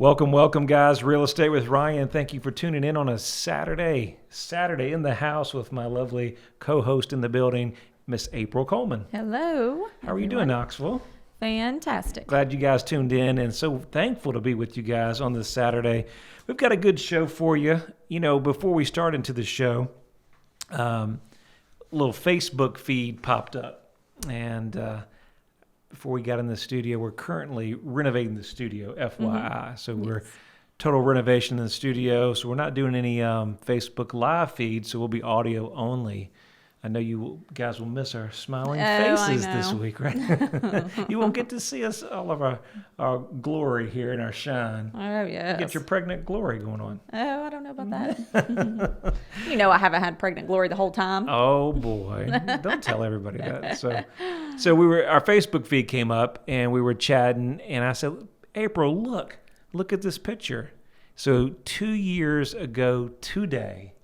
Welcome, guys. Real Estate with Ryan. Thank you for tuning in on a Saturday in the house with my lovely co-host in the building, Miss April Coleman. Hello. How are you doing, Knoxville? Fantastic. Glad you guys tuned in and so thankful to be with you guys on this Saturday. We've got a good show for you. You know, before we start into the show, a little Facebook feed popped up. And before we got in the studio, we're currently renovating the studio, FYI. So we're total renovation in the studio. So we're not doing any Facebook live feed, so we'll be audio only. I know you guys will miss our smiling faces this week, right? You won't get to see us, all of our glory here and our shine. Oh, yes. Get your pregnant glory going on. Oh, I don't know about that. You know I haven't had pregnant glory the whole time. Oh, boy. Don't tell everybody that. So our Facebook feed came up, and we were chatting, and I said, April, look at this picture. So 2 years ago today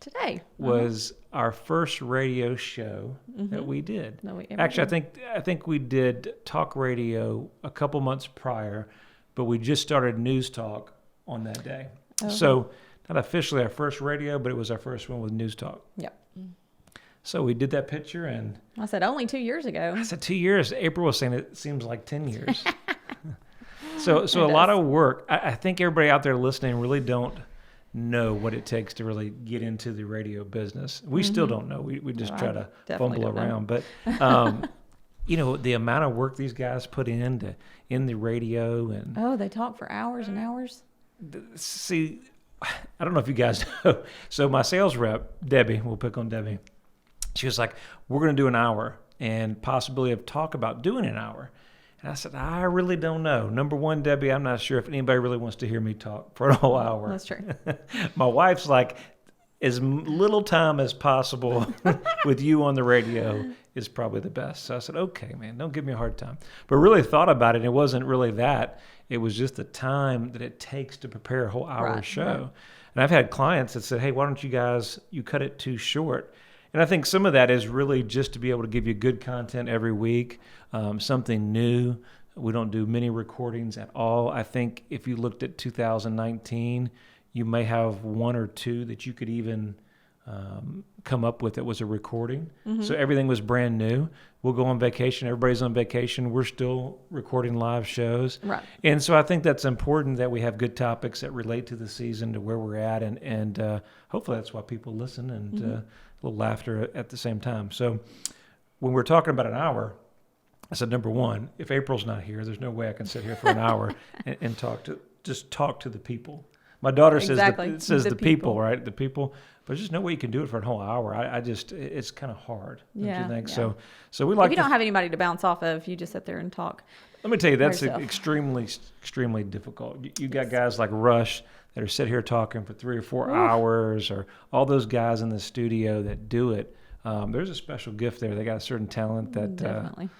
was our first radio show that we did. Actually, I think we did talk radio a couple months prior, but we just started News Talk on that day. Okay. So not officially our first radio, but it was our first one with News Talk. Yep. So we did that picture, and I said only 2 years ago. I said 2 years. April was saying it seems like 10 years. So a lot of work. I think everybody out there listening really don't know what it takes to really get into the radio business. We still don't know. We just try to fumble around. But, you know, the amount of work these guys put in the radio. And oh, they talk for hours and hours. See, I don't know if you guys know. So my sales rep, Debbie, we'll pick on Debbie. She was like, we're going to do an hour and possibly have talk about doing an hour. And I said, I really don't know. Number one, Debbie, I'm not sure if anybody really wants to hear me talk for a whole hour. That's true. My wife's like, as little time as possible with you on the radio is probably the best. So I said, okay, man, don't give me a hard time. But really thought about it, and it wasn't really that. It was just the time that it takes to prepare a whole hour show. Right. And I've had clients that said, hey, why don't you cut it too short? And I think some of that is really just to be able to give you good content every week, something new. We don't do many recordings at all. I think if you looked at 2019, you may have one or two that you could even come up with that was a recording. So everything was brand new. We'll go on vacation. Everybody's on vacation. We're still recording live shows. Right. And so I think that's important that we have good topics that relate to the season, to where we're at. And hopefully that's why people listen, and a little laughter at the same time. So when we're talking about an hour, I said, number one, if April's not here, there's no way I can sit here for an hour and talk to the people. My daughter says the people, right? The people. But there's just no way you can do it for a whole hour. It's kind of hard, don't you think? Yeah. So we like. If you don't have anybody to bounce off of, you just sit there and talk. Let me tell you, that's extremely, extremely difficult. You got guys like Rush that are sit here talking for 3 or 4 hours, or all those guys in the studio that do it. There's a special gift there. They got a certain talent that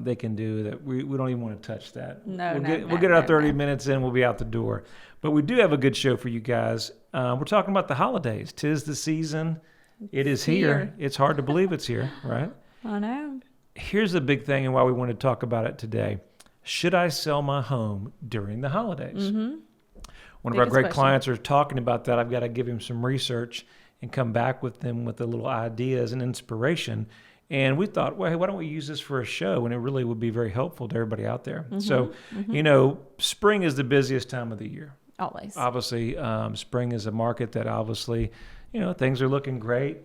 they can do that we don't even want to touch that. We'll get our 30 minutes in, we'll be out the door. But we do have a good show for you guys. We're talking about the holidays. 'Tis the season. It is here. It's hard to believe it's here, right? I know. Here's the big thing and why we want to talk about it today. Should I sell my home during the holidays? One of our great clients are talking about that. I've got to give him some research and come back with them with the little ideas and inspiration. And we thought, well, hey, why don't we use this for a show? And it really would be very helpful to everybody out there. So, you know, spring is the busiest time of the year. Always. Obviously, spring is a market that obviously, you know, things are looking great.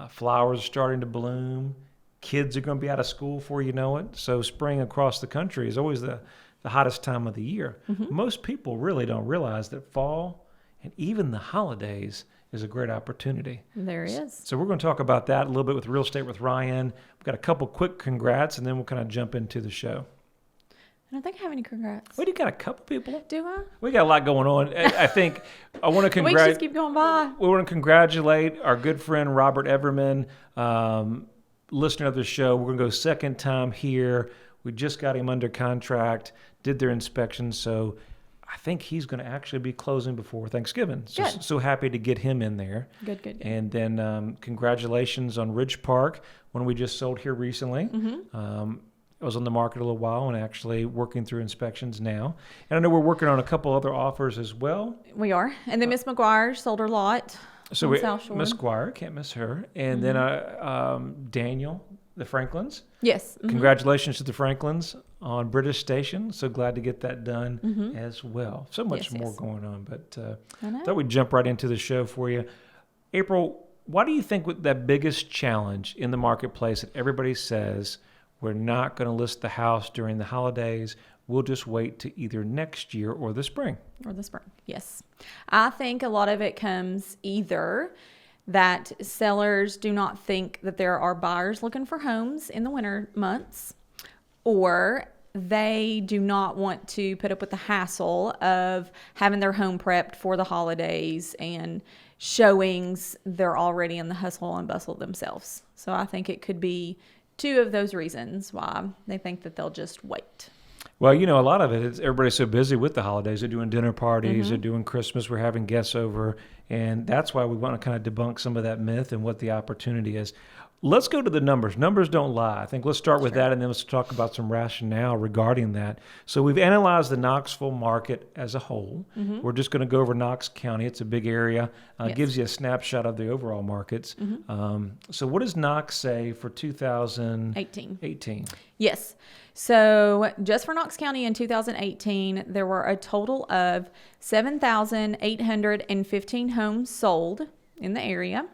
Flowers are starting to bloom. Kids are going to be out of school before you know it. So spring across the country is always the hottest time of the year. Most people really don't realize that fall and even the holidays is a great opportunity. There is. So we're going to talk about that a little bit with Real Estate with Ryan. We've got a couple quick congrats, and then we'll kind of jump into the show. I don't think I have any congrats. Well, you got a couple people. Do I? We got a lot going on. I think I want to congratulate. Weeks just keep going by. We want to congratulate our good friend Robert Everman, listener of the show. We're going to go second time here. We just got him under contract, did their inspection, so I think he's going to actually be closing before Thanksgiving. So happy to get him in there. Good. And then congratulations on Ridge Park, one we just sold here recently. I was on the market a little while and actually working through inspections now. And I know we're working on a couple other offers as well. We are. And then Miss McGuire sold her lot So on South Shore. Miss Squire, can't miss her. And then Daniel, the Franklins. Yes. Mm-hmm. Congratulations to the Franklins on British Station. So glad to get that done as well. So much more going on, but thought we'd jump right into the show for you. April, why do you think with that biggest challenge in the marketplace that everybody says we're not going to list the house during the holidays, we'll just wait to either next year or the spring? Or the spring, yes. I think a lot of it comes either that sellers do not think that there are buyers looking for homes in the winter months, or they do not want to put up with the hassle of having their home prepped for the holidays and showings. They're already in the hustle and bustle themselves. So I think it could be two of those reasons why they think that they'll just wait. Well, you know, a lot of it is everybody's so busy with the holidays. They're doing dinner parties, they're doing Christmas, we're having guests over. And that's why we want to kind of debunk some of that myth and what the opportunity is. Let's go to the numbers. Numbers don't lie. I think let's start with that, and then let's talk about some rationale regarding that. So we've analyzed the Knoxville market as a whole. We're just going to go over Knox County. It's a big area. It gives you a snapshot of the overall markets. So what does Knox say for 2018? Yes. So just for Knox County in 2018, there were a total of 7,815 homes sold in the area.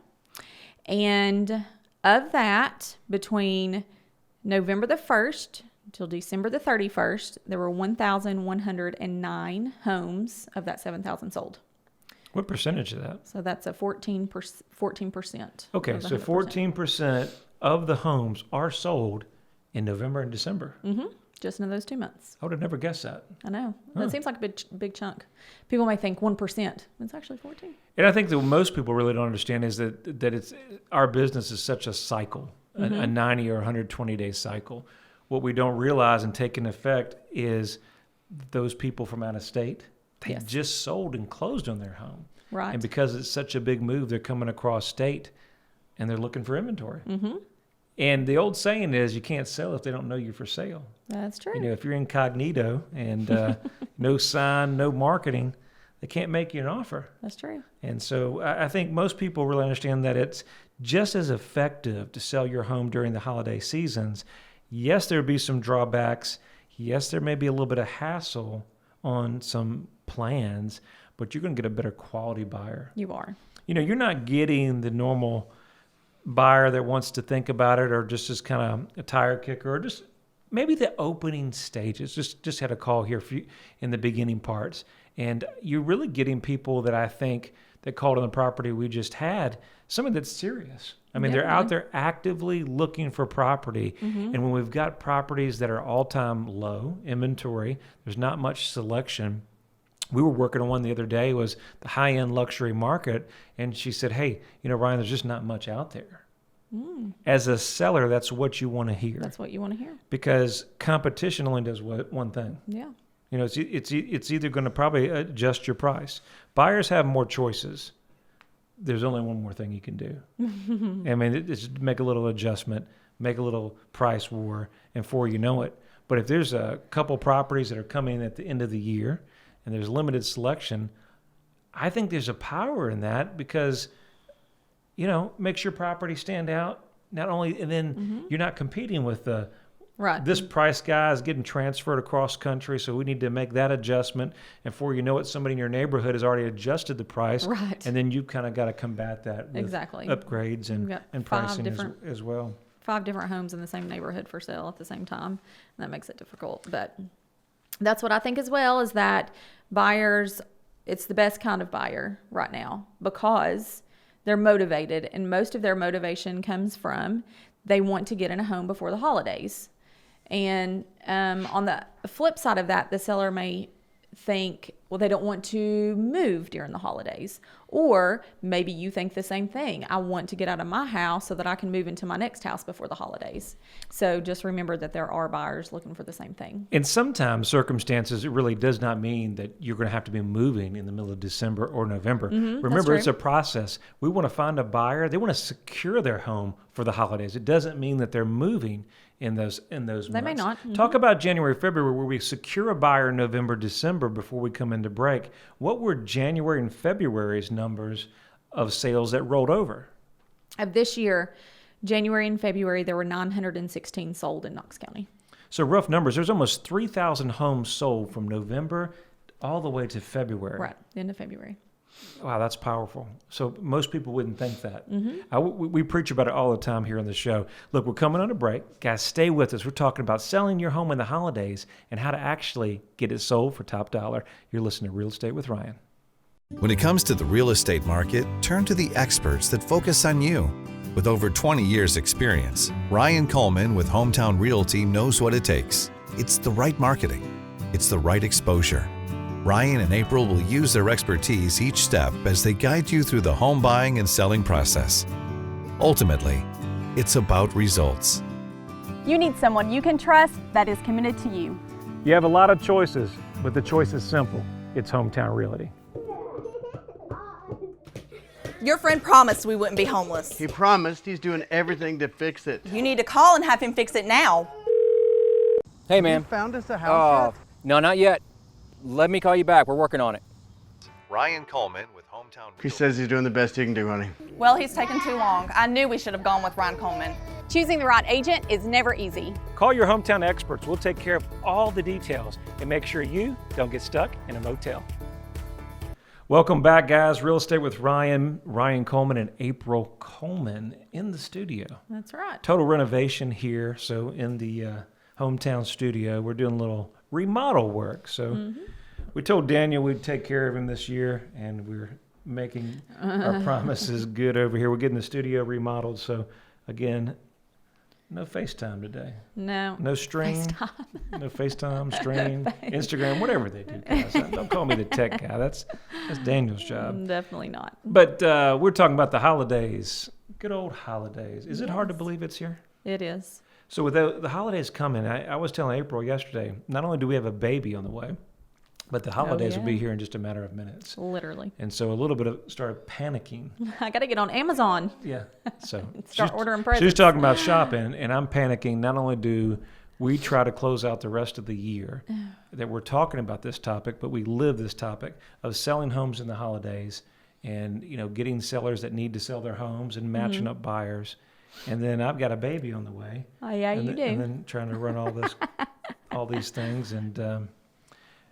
And of that, between November the 1st until December the 31st, there were 1,109 homes of that 7,000 sold. What percentage of that? So that's a 14%. Okay, so 14% of the homes are sold in November and December. Just in those 2 months. I would have never guessed that. I know. That seems like a big chunk. People may think 1%. It's actually 14. And I think that what most people really don't understand is that it's our business is such a cycle, a 90 or 120-day cycle. What we don't realize and take into effect is those people from out of state, they just sold and closed on their home. Right. And because it's such a big move, they're coming across state and they're looking for inventory. And the old saying is you can't sell if they don't know you're for sale. That's true. You know, if you're incognito and no sign, no marketing, they can't make you an offer. That's true. And so I think most people really understand that it's just as effective to sell your home during the holiday seasons. Yes, there would be some drawbacks. Yes, there may be a little bit of hassle on some plans, but you're going to get a better quality buyer. You are. You know, you're not getting the normal buyer that wants to think about it or just kind of a tire kicker or just maybe the opening stages. Just had a call here in the beginning parts. And you're really getting people that I think that called on the property we just had, someone that's serious. I mean, they're out there actively looking for property. And when we've got properties that are all-time low inventory, there's not much selection. We were working on one the other day, was the high-end luxury market, and she said, hey, you know, Ryan, there's just not much out there. As a seller, that's what you want to hear. That's what you want to hear. Because competition only does one thing. Yeah. You know, it's either going to probably adjust your price. Buyers have more choices. There's only one more thing you can do. I mean, it's make a little adjustment, make a little price war, and before you know it. But if there's a couple properties that are coming at the end of the year and there's limited selection, I think there's a power in that because, you know, makes your property stand out. Not only, and then you're not competing with this price guy is getting transferred across country, so we need to make that adjustment. And before you know it, somebody in your neighborhood has already adjusted the price. Right. And then you've kind of got to combat that with upgrades and pricing as well. 5 different homes in the same neighborhood for sale at the same time. That makes it difficult. But that's what I think as well, is that buyers, it's the best kind of buyer right now because they're motivated, and most of their motivation comes from they want to get in a home before the holidays. And on the flip side of that, the seller may think, well, they don't want to move during the holidays, Or maybe you think the same thing. I want to get out of my house so that I can move into my next house before the holidays. So just remember that there are buyers looking for the same thing. In sometimes circumstances, it really does not mean that you're going to have to be moving in the middle of December or November. Remember, it's a process. We want to find a buyer. They want to secure their home for the holidays. It doesn't mean that they're moving in those months. They may not. Talk about January, February, where we secure a buyer in November, December before we come into break. What were January and February's numbers of sales that rolled over? Of this year, January and February, there were 916 sold in Knox County. So rough numbers, there's almost 3,000 homes sold from November all the way to February. Right, end of February. Wow, that's powerful. So most people wouldn't think that. We preach about it all the time here on the show. Look, we're coming on a break. Guys, stay with us. We're talking about selling your home in the holidays and how to actually get it sold for top dollar. You're listening to Real Estate with Ryan. When it comes to the real estate market, turn to the experts that focus on you. With over 20 years experience, Ryan Coleman with Hometown Realty knows what it takes. It's the right marketing. It's the right exposure. Ryan and April will use their expertise each step as they guide you through the home buying and selling process. Ultimately, it's about results. You need someone you can trust that is committed to you. You have a lot of choices, but the choice is simple. It's Hometown Realty. Your friend promised we wouldn't be homeless. He promised. He's doing everything to fix it. You need to call and have him fix it now. Hey, You man. found us a house yet? No, not yet. Let me call you back. We're working on it. Ryan Coleman with Hometown He says he's doing the best he can do, honey. Well, he's taken too long. I knew we should have gone with Ryan Coleman. Choosing the right agent is never easy. Call your hometown experts. We'll take care of all the details and make sure you don't get stuck in a motel. Welcome back, guys. Real Estate with Ryan Coleman and April Coleman in the studio. That's right. Total renovation here. So in the hometown studio, we're doing a little remodel work. So we told Daniel we'd take care of him this year, and we're making our promises good over here. We're getting the studio remodeled. So again, no FaceTime today. No. No stream. FaceTime. No FaceTime, stream, Instagram, whatever they do, guys. Don't call me the tech guy. That's Daniel's job. Definitely not. But we're talking about the holidays. Good old holidays. Is it hard to believe it's here? It is. So with the holidays coming, I was telling April yesterday, not only do we have a baby on the way, but the holidays will be here in just a matter of minutes. Literally. And so a little bit of started panicking. I got to get on Amazon. Yeah. So Start ordering presents. She's talking about shopping, and I'm panicking. Not only do we try to close out the rest of the year that we're talking about this topic, but we live this topic of selling homes in the holidays and, getting sellers that need to sell their homes and matching up buyers. And then I've got a baby on the way. Oh, yeah, you do. And then trying to run all these things. And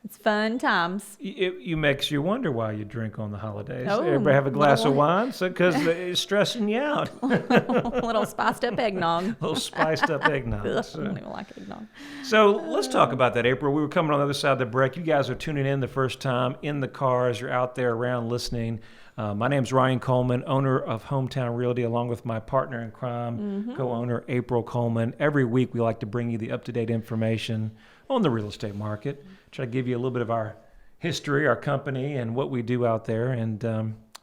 it's fun times. you makes you wonder why you drink on the holidays. Oh, Everybody have a glass of wine. wine because it's stressing you out. A little spiced up eggnog. A little spiced up eggnog. I don't even like eggnog. So let's talk about that, April. We were coming on the other side of the break. You guys are tuning in the first time in the cars. You're out there around listening. My name's Ryan Coleman, owner of Hometown Realty, along with my partner in crime, co-owner April Coleman. Every week we like to bring you the up-to-date information on the real estate market. Try to give you a little bit of our history, our company, and what we do out there, and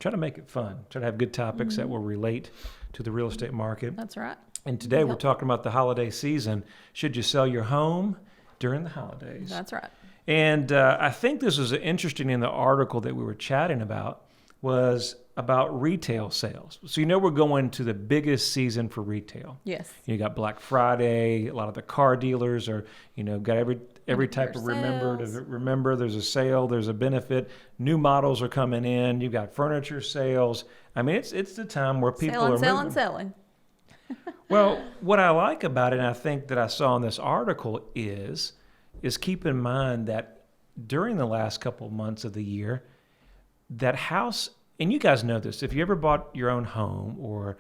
try to make it fun. Try to have good topics that will relate to the real estate market. That's right. And today we're talking about the holiday season. Should you sell your home during the holidays? That's right. And I think this was interesting in the article that we were chatting about was about retail sales. So we're going to the biggest season for retail. Yes. You got Black Friday. A lot of the car dealers are, got every type of remember. There's a sale. There's a benefit. New models are coming in. You've got furniture sales. I mean, it's the time where people are selling. Well, what I like about it, and I think that I saw in this article is keep in mind that during the last couple of months of the year, that house, and you guys know this, if you ever bought your own home or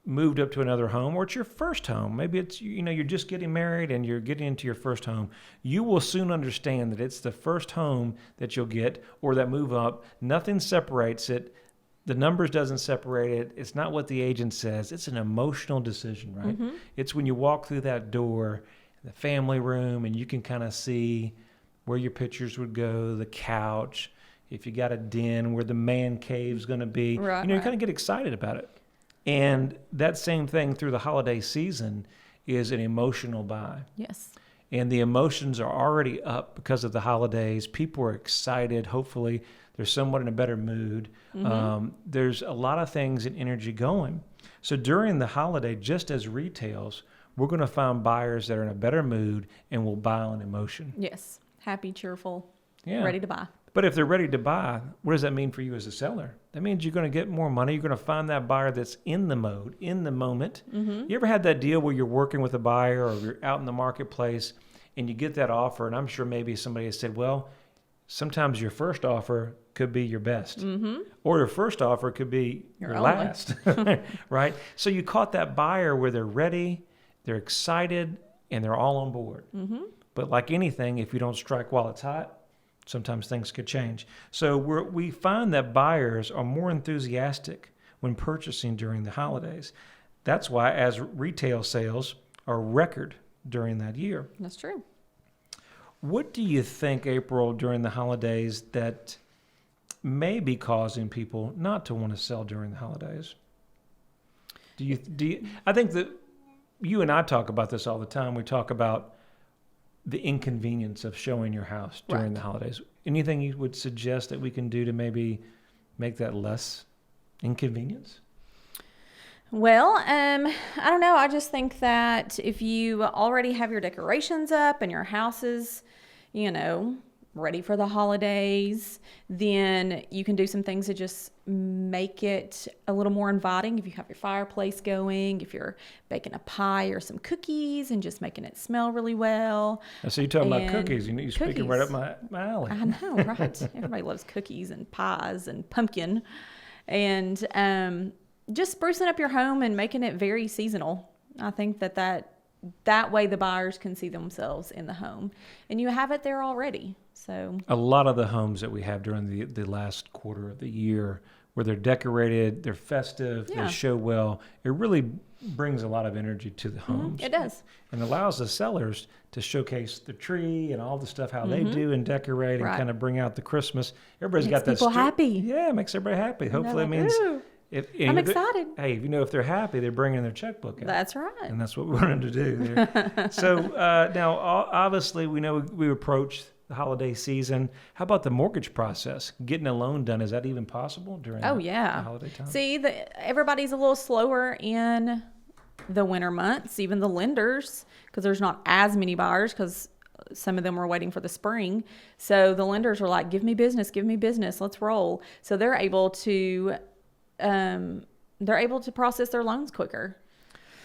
moved up to another home, or it's your first home, maybe it's, you're just getting married and you're getting into your first home, you will soon understand that it's the first home that you'll get or that move up. Nothing separates it. The numbers doesn't separate it. It's not what the agent says. It's an emotional decision, right? It's when you walk through that door, the family room, and you can kind of see where your pictures would go, the couch. if you got a den where the man cave's going to be, Right, you know, you right. kind of get excited about it. And that same thing through the holiday season is an emotional buy. Yes. And the emotions are already up because of the holidays. People are excited. Hopefully, they're somewhat in a better mood. There's a lot of things and energy going. So during the holiday, just as retails, we're going to find buyers that are in a better mood and will buy on emotion. Yes. Happy, cheerful, Yeah. ready to buy. But if they're ready to buy, what does that mean for you as a seller? That means you're going to get more money. You're going to find that buyer that's in the mode, in the moment. You ever had that deal where you're working with a buyer or you're out in the marketplace and you get that offer? And I'm sure maybe somebody has said, well, sometimes your first offer could be your best, or your first offer could be your only. last, right? So you caught that buyer where they're ready, they're excited, and they're all on board. But like anything, if you don't strike while it's hot, sometimes things could change. So we find that buyers are more enthusiastic when purchasing during the holidays. That's why as retail sales are record during that year. That's true. What do you think, April, during the holidays that may be causing people not to want to sell during the holidays? Do you, I think that you and I talk about this all the time. We talk about the inconvenience of showing your house during Right. the holidays. Anything you would suggest that we can do to maybe make that less inconvenience? Well, I don't know. I just think that if you already have your decorations up and your house is, you know, ready for the holidays, then you can do some things to just make it a little more inviting. If you have your fireplace going, if you're baking a pie or some cookies and just making it smell really well. So you're talking about And cookies. You're speaking right up cookies. my alley. I know, right? Everybody loves cookies and pies and pumpkin. And just sprucing up your home and making it very seasonal. I think that way the buyers can see themselves in the home. And you have it there already. So A lot of the homes that we have during the last quarter of the year, where they're decorated, they're festive, Yeah. they show well, it really brings a lot of energy to the homes. it does. And allows the sellers to showcase the tree and all the stuff, how they do and decorate and Right. kind of bring out the Christmas. Everybody's Makes got that. people happy. Yeah, it makes everybody happy. Hopefully it like, means. "Ooh, And I'm if they- excited." Hey, you know, if they're happy, they're bringing their checkbook out. That's right. And that's what we wanted to do there. So now, obviously, we know we approach the holiday season. How about the mortgage process? Getting a loan done, is that even possible during Oh, the yeah. holiday time? See, everybody's a little slower in the winter months, even the lenders, because there's not as many buyers because some of them are waiting for the spring. So the lenders are like, give me business, let's roll. So they're able to process their loans quicker.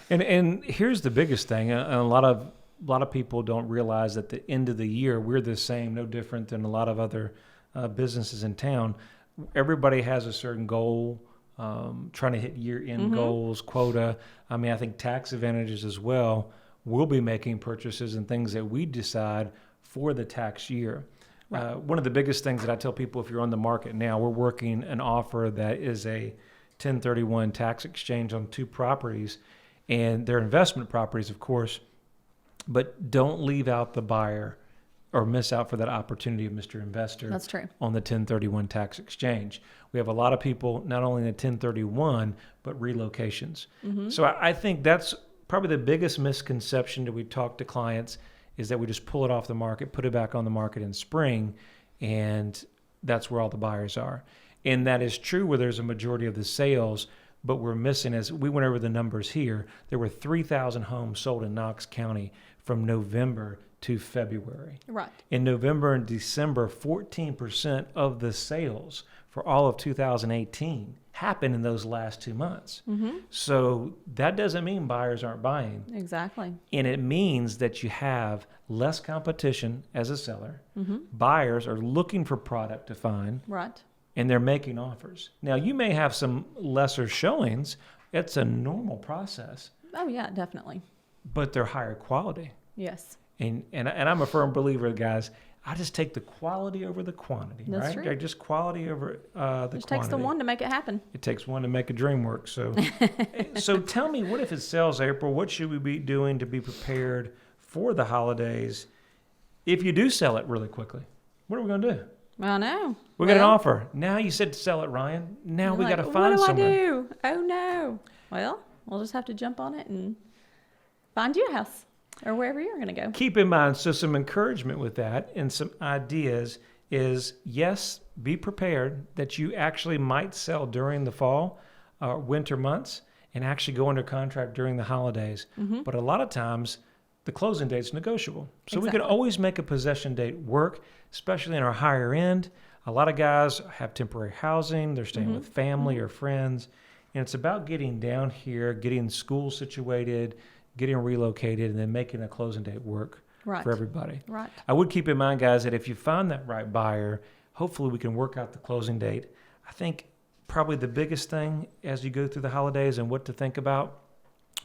And here's the biggest thing. A lot of people don't realize that the end of the year, we're the same, no different than a lot of other businesses in town. Everybody has a certain goal, trying to hit year-end goals, quota. I mean, I think tax advantages as well. We'll be making purchases and things that we decide for the tax year. One of the biggest things that I tell people, if you're on the market now, we're working an offer that is a 1031 tax exchange on 2 properties, and they're investment properties, of course, but don't leave out the buyer or miss out for that opportunity of Mr. Investor. That's true. On the 1031 tax exchange. We have a lot of people, not only in the 1031, but relocations. So I think that's probably the biggest misconception that we talk to clients, is that we just pull it off the market, put it back on the market in spring, and that's where all the buyers are. And that is true where there's a majority of the sales, but we're missing, as we went over the numbers here, there were 3,000 homes sold in Knox County from November to February. Right. In November and December, 14% of the sales for all of 2018 happened in those last 2 months. So that doesn't mean buyers aren't buying. Exactly. And it means that you have less competition as a seller. Buyers are looking for product to find, Right. and they're making offers. Now, you may have some lesser showings. It's a normal process, Oh, yeah, definitely. but they're higher quality. Yes. And I'm a firm believer, guys. I just take the quality over the quantity, That's right? true. Just quality over the It quantity. takes the one to make it happen. It takes one to make a dream work. So, so tell me, what if it sells, April? What should we be doing to be prepared for the holidays? If you do sell it really quickly, what are we going to do? I know. We got an offer. Now you said to sell it, Ryan. Now we got to find what do someone. I do? Oh no. Well, we'll just have to jump on it and find you a house or wherever you're going to go. Keep in mind, so some encouragement with that and some ideas is, yes, be prepared that you actually might sell during the fall or winter months and actually go under contract during the holidays. But a lot of times, the closing date's negotiable. So we can always make a possession date work, especially in our higher end. A lot of guys have temporary housing. They're staying with family or friends. And it's about getting down here, getting school situated, getting relocated, and then making a closing date work for everybody. Right. I would keep in mind, guys, that if you find that right buyer, hopefully we can work out the closing date. I think probably the biggest thing as you go through the holidays and what to think about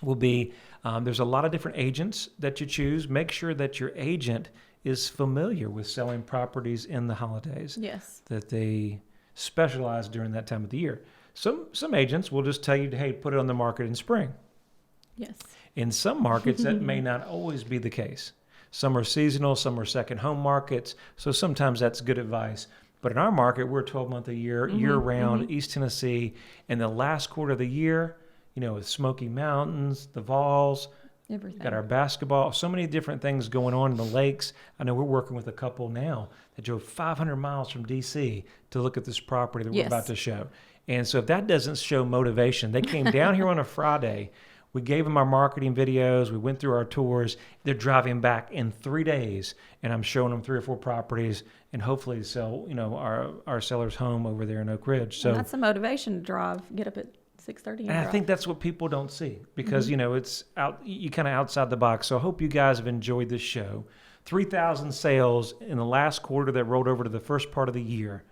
will be there's a lot of different agents that you choose. Make sure that your agent is familiar with selling properties in the holidays. Yes. That they specialize during that time of the year. Some agents will just tell you, hey, put it on the market in spring. Yes. In some markets, that may not always be the case. Some are seasonal, some are second home markets. So sometimes that's good advice. But in our market, we're 12-month a year, year-round, East Tennessee. And the last quarter of the year, with Smoky Mountains, the Vols, Everything. got our basketball, so many different things going on in the lakes. I know we're working with a couple now that drove 500 miles from D.C. to look at this property that we're about to show. And so if that doesn't show motivation, they came down here on a Friday. We gave them our marketing videos. We went through our tours. They're driving back in 3 days, and I'm showing them 3 or 4 properties, and hopefully sell, our seller's home over there in Oak Ridge. So and that's the motivation to drive. Get up at 6:30 and I drive. think that's what people don't see because it's out. You kind of outside the box. So I hope you guys have enjoyed this show. 3,000 sales in the last quarter that rolled over to the first part of the year.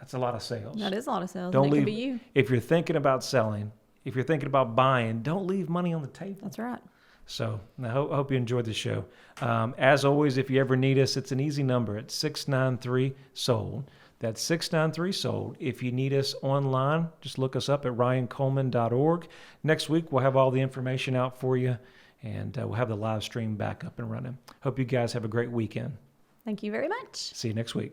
That's a lot of sales. That is a lot of sales. Don't and it leave. could be you. If you're thinking about selling, if you're thinking about buying, don't leave money on the table. That's right. So I hope you enjoyed the show. As always, if you ever need us, it's an easy number. It's 693-SOLD. That's 693-SOLD. If you need us online, just look us up at ryancoleman.org. Next week, we'll have all the information out for you, and we'll have the live stream back up and running. Hope you guys have a great weekend. Thank you very much. See you next week.